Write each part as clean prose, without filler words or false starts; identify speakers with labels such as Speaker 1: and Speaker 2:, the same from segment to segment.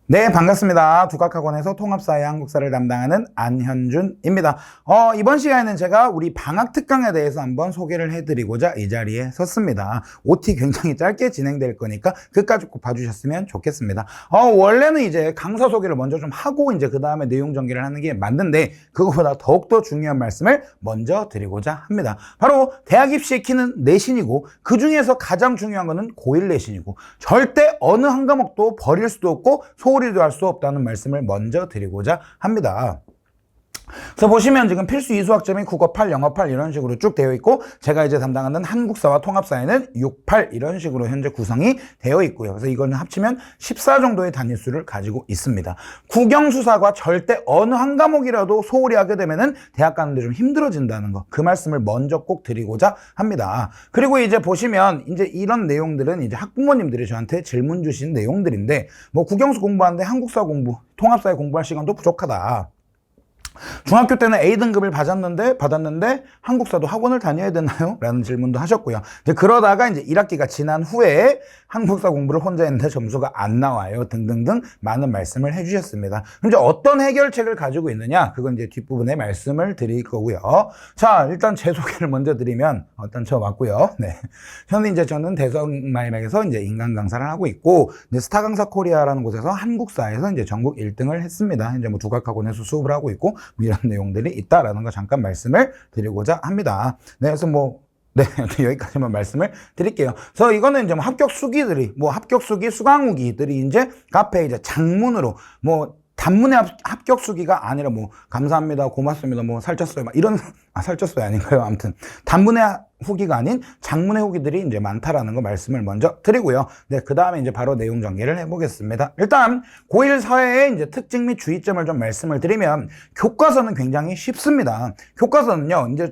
Speaker 1: 네, 반갑습니다. 두각학원에서 통합사회 한국사를 담당하는 안현준입니다. 이번 시간에는 제가 우리 방학 특강에 대해서 한번 소개를 해드리고자 이 자리에 섰습니다. OT 굉장히 짧게 진행될 거니까 끝까지 꼭 봐주셨으면 좋겠습니다. 원래는 이제 강사 소개를 먼저 좀 하고 이제 그 다음에 내용 전개를 하는 게 맞는데 그거보다 더욱더 중요한 말씀을 먼저 드리고자 합니다. 바로 대학 입시의 키는 내신이고 그 중에서 가장 중요한 거는 고1 내신이고 절대 어느 한 과목도 버릴 수도 없고 소홀히도 할 수 없다는 말씀을 먼저 드리고자 합니다. 그래서 보시면 지금 필수 이수학점이 국어 8, 영어 8 이런 식으로 쭉 되어 있고 제가 이제 담당하는 한국사와 통합사에는 6, 8 이런 식으로 현재 구성이 되어 있고요. 그래서 이거는 합치면 14 정도의 단위수를 가지고 있습니다. 국영수사과 절대 어느 한 과목이라도 소홀히 하게 되면은 대학 가는데 좀 힘들어진다는 거, 그 말씀을 먼저 꼭 드리고자 합니다. 그리고 이제 보시면 이제 이런 내용들은 이제 학부모님들이 저한테 질문 주신 내용들인데 뭐 국영수 공부하는데 한국사 공부, 통합사회 공부할 시간도 부족하다. 중학교 때는 A등급을 받았는데 한국사도 학원을 다녀야 되나요? 라는 질문도 하셨고요. 이제 그러다가 이제 1학기가 지난 후에 한국사 공부를 혼자 했는데 점수가 안 나와요. 등등등 많은 말씀을 해주셨습니다. 그럼 이제 어떤 해결책을 가지고 있느냐? 그건 이제 뒷부분에 말씀을 드릴 거고요. 자, 일단 제 소개를 먼저 드리면 일단 저 맞고요. 네. 저는 대성마이맥에서 이제 인간 강사를 하고 있고 이제 스타 강사 코리아라는 곳에서 한국사에서 이제 전국 1등을 했습니다. 이제 뭐 두각학원에서 수업을 하고 있고 이런 내용들이 있다라는 거 잠깐 말씀을 드리고자 합니다. 네, 그래서 네, 여기까지만 말씀을 드릴게요. 그래서 이거는 이제 합격 수기들이, 합격 수기, 수강후기들이 이제 카페에 이제 장문으로, 단문의 합격 수기가 아니라 감사합니다, 고맙습니다, 살쪘어요, 이런, 살쪘어요 아닌가요? 아무튼, 단문의 후기가 아닌 장문의 후기들이 이제 많다라는 거 말씀을 먼저 드리고요. 네, 그 다음에 이제 바로 내용 전개를 해보겠습니다. 일단, 고1 사회의 이제 특징 및 주의점을 좀 말씀을 드리면, 교과서는 굉장히 쉽습니다. 교과서는요, 이제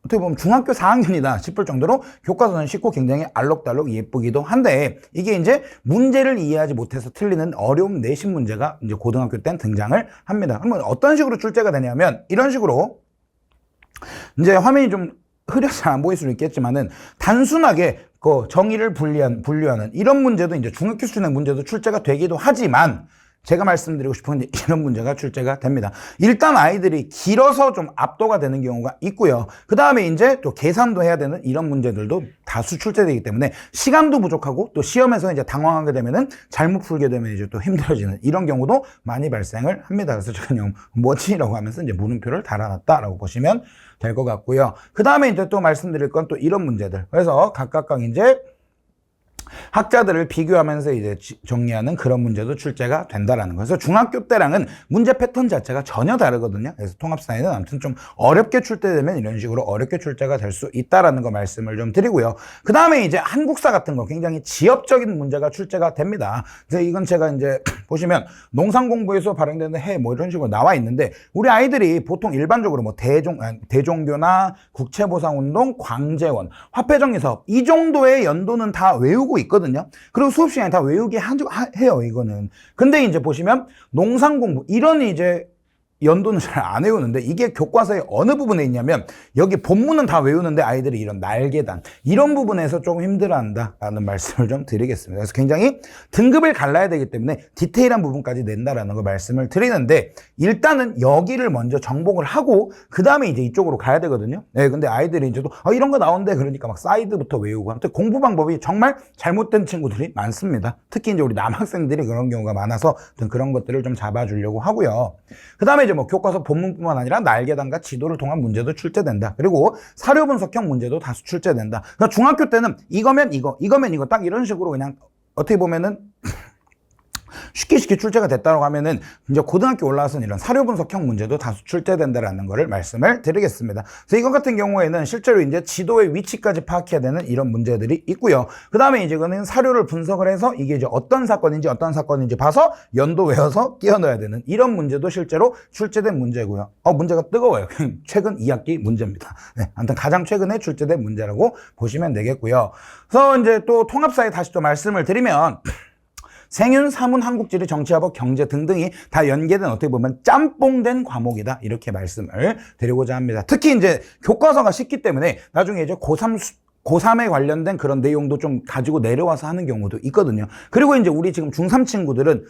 Speaker 1: 어떻게 보면 중학교 4학년이다 싶을 정도로 교과서는 쉽고 굉장히 알록달록 예쁘기도 한데 이게 이제 문제를 이해하지 못해서 틀리는 어려운 내신 문제가 이제 고등학교 때는 등장을 합니다. 그러면 어떤 식으로 출제가 되냐면 이런 식으로 이제 화면이 좀 흐려서 잘 안 보일 수는 있겠지만은 단순하게 그 정의를 분류하는 이런 문제도 이제 중학교 수준의 문제도 출제가 되기도 하지만 제가 말씀드리고 싶은 게 이런 문제가 출제가 됩니다. 일단 아이들이 길어서 좀 압도가 되는 경우가 있고요. 그 다음에 이제 또 계산도 해야 되는 이런 문제들도 다수 출제되기 때문에 시간도 부족하고 또 시험에서 이제 당황하게 되면은 잘못 풀게 되면 이제 또 힘들어지는 이런 경우도 많이 발생을 합니다. 그래서 저는 뭐지라고 하면서 이제 물음표를 달아놨다라고 보시면 될 것 같고요. 그 다음에 이제 또 말씀드릴 건 또 이런 문제들. 그래서 각각 이제 학자들을 비교하면서 이제 정리하는 그런 문제도 출제가 된다라는 거예요. 그래서 중학교 때랑은 문제 패턴 자체가 전혀 다르거든요. 그래서 통합사회는 아무튼 좀 어렵게 출제되면 이런 식으로 어렵게 출제가 될 수 있다라는 거 말씀을 좀 드리고요. 그 다음에 이제 한국사 같은 거 굉장히 지엽적인 문제가 출제가 됩니다. 그래서 이건 제가 이제 보시면 농산공부에서 발행되는 해 이런 식으로 나와 있는데 우리 아이들이 보통 일반적으로 대종교나 국채보상운동, 광재원, 화폐정리사업 이 정도의 연도는 다 외우고 있거든요. 그리고 수업 시간에 다 외우게 해요, 이거는. 근데 이제 보시면 농산공부, 이런 이제 연도는 잘 안 외우는데 이게 교과서의 어느 부분에 있냐면 여기 본문은 다 외우는데 아이들이 이런 날개단 이런 부분에서 조금 힘들어한다라는 말씀을 좀 드리겠습니다. 그래서 굉장히 등급을 갈라야 되기 때문에 디테일한 부분까지 낸다라는 걸 말씀을 드리는데 일단은 여기를 먼저 정복을 하고 그 다음에 이제 이쪽으로 가야 되거든요. 네, 근데 아이들이 이제 또 이런 거 나오는데 그러니까 막 사이드부터 외우고 아무튼 공부 방법이 정말 잘못된 친구들이 많습니다. 특히 이제 우리 남학생들이 그런 경우가 많아서 그런 것들을 좀 잡아주려고 하고요. 그 다음에 이제 교과서 본문뿐만 아니라 날개단과 지도를 통한 문제도 출제된다. 그리고 사료 분석형 문제도 다수 출제된다. 그러니까 중학교 때는 이거면 이거 딱 이런 식으로 그냥 어떻게 보면은 쉽게 출제가 됐다고 하면은 이제 고등학교 올라와서는 이런 사료 분석형 문제도 다수 출제된다라는 거를 말씀을 드리겠습니다. 그래서 이것 같은 경우에는 실제로 이제 지도의 위치까지 파악해야 되는 이런 문제들이 있고요. 그 다음에 이제 이거는 사료를 분석을 해서 이게 이제 어떤 사건인지 봐서 연도 외워서 끼워 넣어야 되는 이런 문제도 실제로 출제된 문제고요. 문제가 뜨거워요. 최근 2학기 문제입니다. 네, 아무튼 가장 최근에 출제된 문제라고 보시면 되겠고요. 그래서 이제 또 통합사에 다시 또 말씀을 드리면 생윤, 사문, 한국지리, 정치화법, 경제 등등이 다 연계된 어떻게 보면 짬뽕된 과목이다. 이렇게 말씀을 드리고자 합니다. 특히 이제 교과서가 쉽기 때문에 나중에 이제 고3에 관련된 그런 내용도 좀 가지고 내려와서 하는 경우도 있거든요. 그리고 이제 우리 지금 중3 친구들은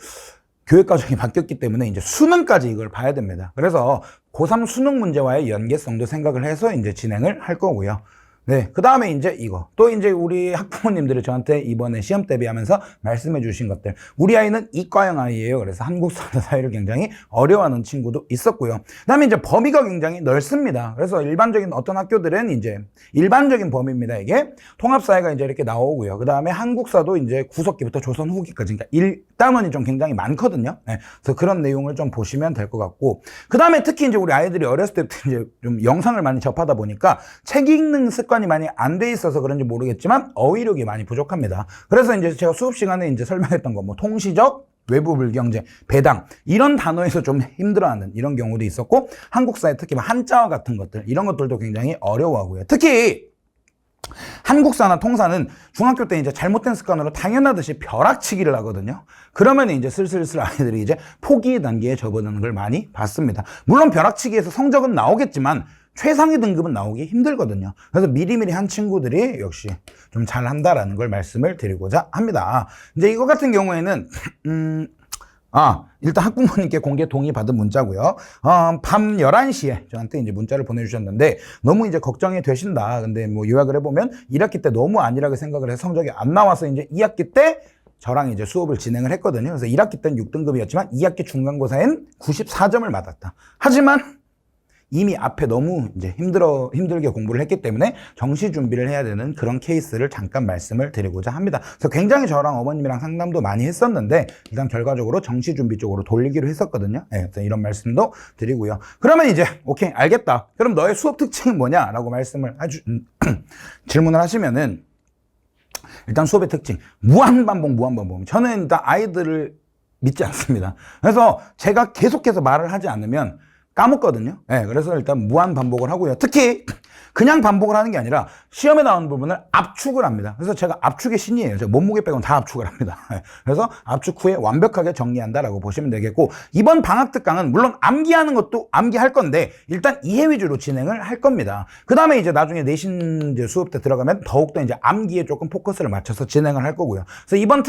Speaker 1: 교육 과정이 바뀌었기 때문에 이제 수능까지 이걸 봐야 됩니다. 그래서 고3 수능 문제와의 연계성도 생각을 해서 이제 진행을 할 거고요. 네. 그 다음에 이제 이거. 또 이제 우리 학부모님들이 저한테 이번에 시험 대비하면서 말씀해 주신 것들. 우리 아이는 이과형 아이예요. 그래서 한국사 사회를 굉장히 어려워하는 친구도 있었고요. 그 다음에 이제 범위가 굉장히 넓습니다. 그래서 일반적인 어떤 학교들은 이제 일반적인 범위입니다. 이게 통합사회가 이제 이렇게 나오고요. 그 다음에 한국사도 이제 구석기부터 조선 후기까지. 그러니까 1단원이 좀 굉장히 많거든요. 네. 그래서 그런 내용을 좀 보시면 될 것 같고. 그 다음에 특히 이제 우리 아이들이 어렸을 때부터 이제 좀 영상을 많이 접하다 보니까 책 읽는 습관 이 많이 안 돼 있어서 그런지 모르겠지만 어휘력이 많이 부족합니다. 그래서 이제 제가 수업 시간에 이제 설명했던 거 뭐 통시적, 외부 불경제, 배당 이런 단어에서 좀 힘들어하는 이런 경우도 있었고 한국사에 특히 한자어 같은 것들 이런 것들도 굉장히 어려워하고요. 특히 한국사나 통사는 중학교 때 이제 잘못된 습관으로 당연하듯이 벼락치기를 하거든요. 그러면 이제 슬슬 아이들이 이제 포기 단계에 접어드는 걸 많이 봤습니다. 물론 벼락치기에서 성적은 나오겠지만 최상위 등급은 나오기 힘들거든요. 그래서 미리미리 한 친구들이 역시 좀 잘한다라는 걸 말씀을 드리고자 합니다. 이제 이거 같은 경우에는 일단 학부모님께 공개 동의 받은 문자고요. 밤 11시에 저한테 이제 문자를 보내주셨는데 너무 이제 걱정이 되신다. 근데 뭐 요약을 해보면 1학기 때 너무 안일하게 생각을 해서 성적이 안 나와서 이제 2학기 때 저랑 이제 수업을 진행을 했거든요. 그래서 1학기 때는 6등급이었지만 2학기 중간고사엔 94점을 받았다. 하지만 이미 앞에 너무 이제 힘들게 공부를 했기 때문에 정시 준비를 해야 되는 그런 케이스를 잠깐 말씀을 드리고자 합니다. 그래서 굉장히 저랑 어머님이랑 상담도 많이 했었는데 일단 결과적으로 정시 준비 쪽으로 돌리기로 했었거든요. 네, 그래서 이런 말씀도 드리고요. 그러면 이제 오케이 알겠다. 그럼 너의 수업 특징은 뭐냐라고 말씀을 질문을 하시면은 일단 수업의 특징 무한반복. 저는 일단 아이들을 믿지 않습니다. 그래서 제가 계속해서 말을 하지 않으면 까먹거든요. 네, 그래서 일단 무한 반복을 하고요. 특히 그냥 반복을 하는 게 아니라 시험에 나오는 부분을 압축을 합니다. 그래서 제가 압축의 신이에요. 제가 몸무게 빼고는 다 압축을 합니다. 네, 그래서 압축 후에 완벽하게 정리한다라고 보시면 되겠고 이번 방학 특강은 물론 암기하는 것도 암기할 건데 일단 이해 위주로 진행을 할 겁니다. 그 다음에 이제 나중에 내신 이제 수업 때 들어가면 더욱더 이제 암기에 조금 포커스를 맞춰서 진행을 할 거고요. 그래서 이번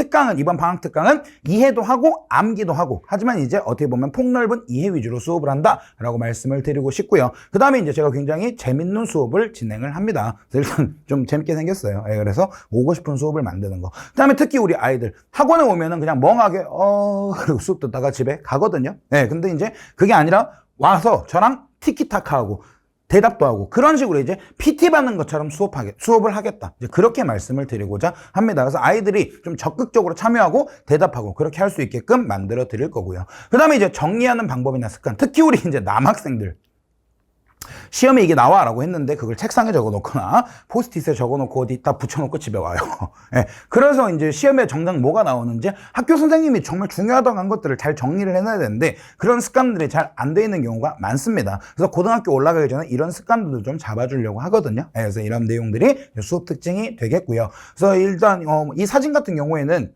Speaker 1: 방학 특강은 이해도 하고 암기도 하고 하지만 이제 어떻게 보면 폭넓은 이해 위주로 수업을 한다라고 말씀을 드리고 싶고요. 그 다음에 이제 제가 굉장히 재밌는 수업을 진행을 합니다. 그래서 일단 좀 재밌게 생겼어요. 네, 그래서 오고 싶은 수업을 만드는 거. 그 다음에 특히 우리 아이들 학원에 오면은 그냥 멍하게 그리고 수업 듣다가 집에 가거든요. 네, 근데 이제 그게 아니라 와서 저랑 티키타카하고 대답도 하고 그런 식으로 이제 PT 받는 것처럼 수업을 하겠다. 이제 그렇게 말씀을 드리고자 합니다. 그래서 아이들이 좀 적극적으로 참여하고 대답하고 그렇게 할 수 있게끔 만들어 드릴 거고요. 그 다음에 이제 정리하는 방법이나 습관. 특히 우리 이제 남학생들. 시험에 이게 나와라고 했는데 그걸 책상에 적어놓거나 포스트잇에 적어놓고 어디다 붙여놓고 집에 와요. 네. 그래서 이제 시험에 정작 뭐가 나오는지 학교 선생님이 정말 중요하다고 한 것들을 잘 정리를 해놔야 되는데 그런 습관들이 잘 안 돼 있는 경우가 많습니다. 그래서 고등학교 올라가기 전에 이런 습관들을 좀 잡아주려고 하거든요. 네. 그래서 이런 내용들이 수업 특징이 되겠고요. 그래서 일단 이 사진 같은 경우에는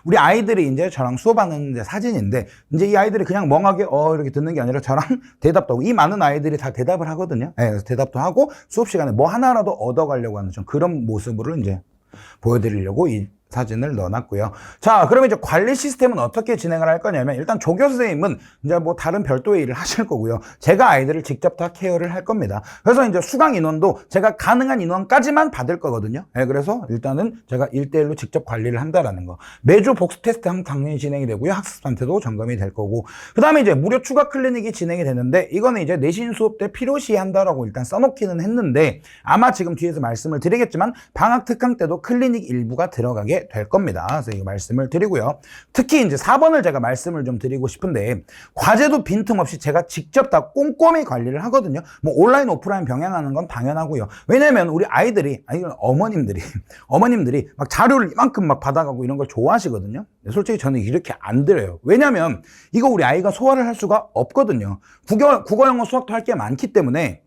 Speaker 1: 우리 아이들이 이제 저랑 수업하는 이제 사진인데 이제 이 아이들이 그냥 멍하게 이렇게 듣는 게 아니라 저랑 대답도 하고 이 많은 아이들이 다 대답을 하거든요. 네, 그래서 대답도 하고 수업 시간에 뭐 하나라도 얻어가려고 하는 좀 그런 모습으로 이제 보여드리려고 이 사진을 넣어놨고요. 자, 그러면 이제 관리 시스템은 어떻게 진행을 할 거냐면 일단 조교 선생님은 이제 뭐 다른 별도의 일을 하실 거고요. 제가 아이들을 직접 다 케어를 할 겁니다. 그래서 이제 수강 인원도 제가 가능한 인원까지만 받을 거거든요. 네, 그래서 일단은 제가 1대1로 직접 관리를 한다라는 거. 매주 복수 테스트 항상 당연히 진행이 되고요. 학습한테도 점검이 될 거고. 그 다음에 이제 무료 추가 클리닉이 진행이 되는데 이거는 이제 내신 수업 때 필요시 한다라고 일단 써놓기는 했는데 아마 지금 뒤에서 말씀을 드리겠지만 방학 특강 때도 클리닉 일부가 들어가게 될 겁니다. 그래서 이 말씀을 드리고요. 특히 이제 4번을 제가 말씀을 좀 드리고 싶은데 과제도 빈틈없이 제가 직접 다 꼼꼼히 관리를 하거든요. 뭐 온라인 오프라인 병행하는 건 당연하고요. 왜냐면 우리 아이들이 어머님들이 막 자료를 이만큼 막 받아가고 이런 걸 좋아하시거든요. 솔직히 저는 이렇게 안 드려요. 왜냐면 이거 우리 아이가 소화를 할 수가 없거든요. 국어, 영어, 수학도 할 게 많기 때문에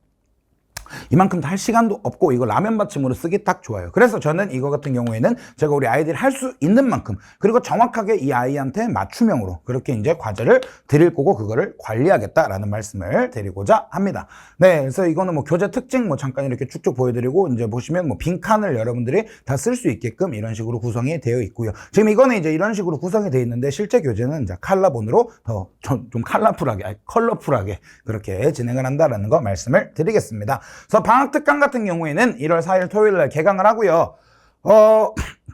Speaker 1: 이만큼 다 할 시간도 없고 이거 라면 받침으로 쓰기 딱 좋아요. 그래서 저는 이거 같은 경우에는 제가 우리 아이들이 할 수 있는 만큼 그리고 정확하게 이 아이한테 맞춤형으로 그렇게 이제 과제를 드릴 거고 그거를 관리하겠다라는 말씀을 드리고자 합니다. 네, 그래서 이거는 뭐 교재 특징 뭐 잠깐 이렇게 쭉쭉 보여드리고 이제 보시면 뭐 빈칸을 여러분들이 다 쓸 수 있게끔 이런 식으로 구성이 되어 있고요. 지금 이거는 이제 이런 식으로 구성이 되어 있는데 실제 교재는 이제 컬러본으로 더 좀 컬러풀하게 그렇게 진행을 한다라는 거 말씀을 드리겠습니다. 그래서 방학 특강 같은 경우에는 1월 4일 토요일 날 개강을 하고요.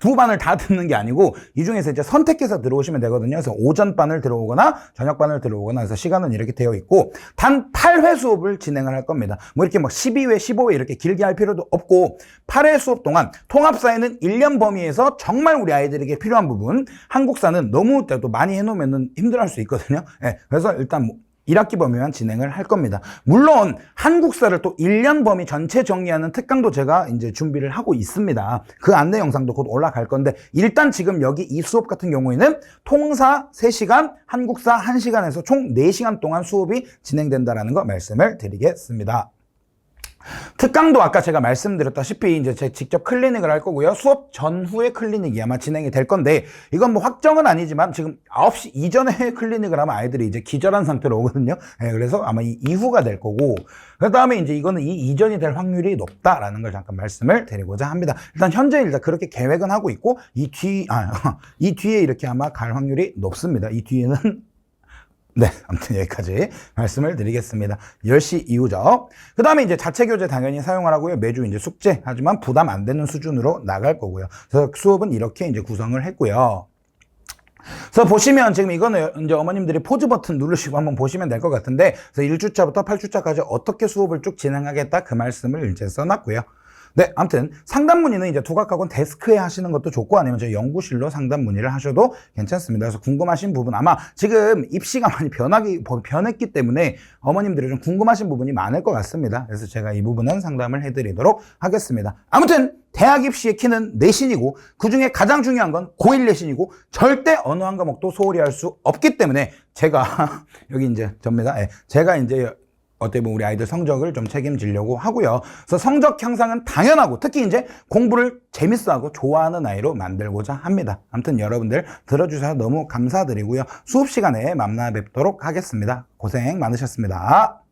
Speaker 1: 두 반을 다 듣는 게 아니고 이 중에서 이제 선택해서 들어오시면 되거든요. 그래서 오전 반을 들어오거나 저녁 반을 들어오거나 해서 시간은 이렇게 되어 있고 단 8회 수업을 진행을 할 겁니다. 뭐 이렇게 막 12회, 15회 이렇게 길게 할 필요도 없고 8회 수업 동안 통합사회는 1년 범위에서 정말 우리 아이들에게 필요한 부분, 한국사는 너무 또 많이 해놓으면 힘들어할 수 있거든요. 네, 그래서 일단 뭐 1학기 범위만 진행을 할 겁니다. 물론 한국사를 또 1년 범위 전체 정리하는 특강도 제가 이제 준비를 하고 있습니다. 그 안내 영상도 곧 올라갈 건데 일단 지금 여기 이 수업 같은 경우에는 통사 3시간, 한국사 1시간에서 총 4시간 동안 수업이 진행된다라는 거 말씀을 드리겠습니다. 특강도 아까 제가 말씀드렸다시피 이제 제가 직접 클리닉을 할 거고요. 수업 전후에 클리닉이 아마 진행이 될 건데 이건 뭐 확정은 아니지만 지금 9시 이전에 클리닉을 하면 아이들이 이제 기절한 상태로 오거든요. 네, 그래서 아마 이 이후가 될 거고 그 다음에 이제 이거는 이 이전이 될 확률이 높다라는 걸 잠깐 말씀을 드리고자 합니다. 일단 현재 일단 그렇게 계획은 하고 있고 이 뒤에 이렇게 아마 갈 확률이 높습니다. 이 뒤에는 네, 아무튼 여기까지 말씀을 드리겠습니다. 10시 이후죠. 그 다음에 이제 자체 교재 당연히 사용을 하고요. 매주 이제 숙제, 하지만 부담 안 되는 수준으로 나갈 거고요. 그래서 수업은 이렇게 이제 구성을 했고요. 그래서 보시면 지금 이거는 이제 어머님들이 포즈 버튼 누르시고 한번 보시면 될 것 같은데, 그래서 1주차부터 8주차까지 어떻게 수업을 쭉 진행하겠다 그 말씀을 이제 써놨고요. 네, 아무튼 상담 문의는 이제 두각학원 데스크에 하시는 것도 좋고 아니면 저희 연구실로 상담 문의를 하셔도 괜찮습니다. 그래서 궁금하신 부분 아마 지금 입시가 많이 변했기 때문에 어머님들이 좀 궁금하신 부분이 많을 것 같습니다. 그래서 제가 이 부분은 상담을 해드리도록 하겠습니다. 아무튼 대학 입시의 키는 내신이고 그중에 가장 중요한 건 고1 내신이고 절대 어느 한 과목도 소홀히 할 수 없기 때문에 제가 여기 이제 접니다. 네, 제가 이제 어떻게 보면 우리 아이들 성적을 좀 책임지려고 하고요. 그래서 성적 향상은 당연하고 특히 이제 공부를 재밌어하고 좋아하는 아이로 만들고자 합니다. 아무튼 여러분들 들어주셔서 너무 감사드리고요. 수업 시간에 만나 뵙도록 하겠습니다. 고생 많으셨습니다.